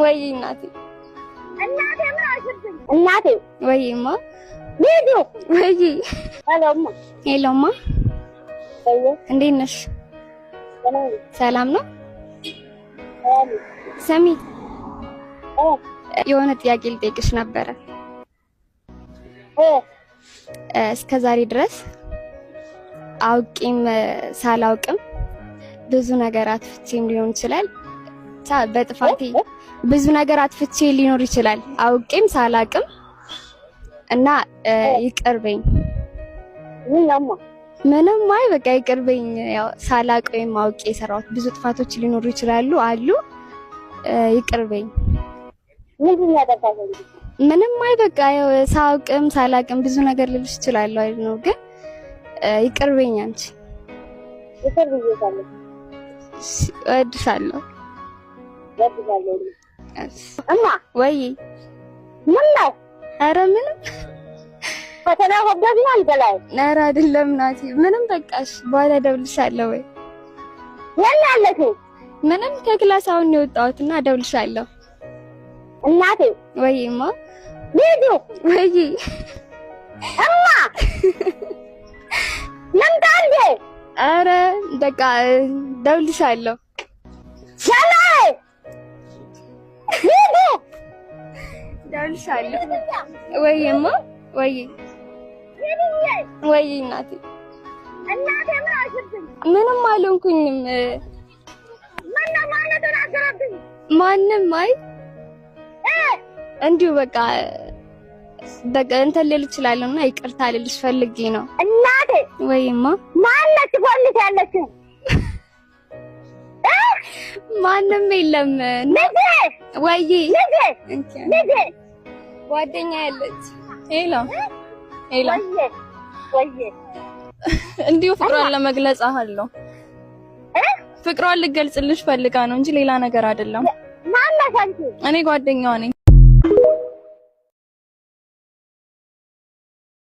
ወይ እናቴ እናቴ ምን አልሽብኝ? እናቴ ወይማ ቢዱ ወይ ሄሎማ ሄሎማ ወይ እንዴት ነሽ? ሰላም ነው? ሰሚ የሆነ ጥያቄ ልጠይቅሽ ነበረ። እስከ ዛሬ ድረስ አውቄም ሳላውቅም ብዙ ነገር አጥፍቼም ሊሆን ይችላል። በጥፋቴ ብዙ ነገር አጥፍቼ ሊኖር ይችላል አውቄም ሳላውቅም እና ይቅርበኝ። ምንም አይ በቃ ይቅርበኝ። ያው ሳላውቅ ወይም አውቄ የሰራሁት ብዙ ጥፋቶች ሊኖሩ ይችላሉ አሉ። ይቅርበኝ። ምንም አይ በቃ ያው ሳውቅም ሳላውቅም ብዙ ነገር ልልሽ ይችላል አይደል? ግን ይቅርበኝ። አንቺ ይቅርብኝታለሁ። እወድሻለሁ። እማ ወይ ምን ነው? ኧረ ምንም ፈተና ወደድና አንተላይ ኧረ አይደለም ናቲ ምንም በቃሽ። በኋላ እደውልልሻለሁ። ወይ የት አለሽ? ምንም ከክላስ አሁን ነው የወጣሁትና እደውልልሻለሁ። እናቴ ወይማ ቢዱ ወይ እማ ምን ታርጌ? ኧረ በቃ እደውልልሻለሁ። ሰላይ ቢዱ እደውልልሻለሁ። ወይማ ወይ ወይ እናቴ እናቴ ምን አልሽብኝ? ምንም አልሆንኩኝም። ምን ማለት ተናገረብኝ? ማንም አይ እንዲሁ በቃ እንትን ልል እችላለሁና ይቅርታ ልልሽ ፈልጌ ነው። እናቴ ወይማ ማነች ፈልት ያለችው? ማንም የለም። ልጄ ወይ ልጄ ልጄ ጓደኛ ያለች ሄሎ ሄሎ ወይዬ እንዲሁ ፍቅሯን ለመግለጽ አለው ፍቅሯን ልገልጽልሽ ፈልጋ ነው እንጂ ሌላ ነገር አይደለም። ማነሽ አንቺ? እኔ ጓደኛዋ ነኝ።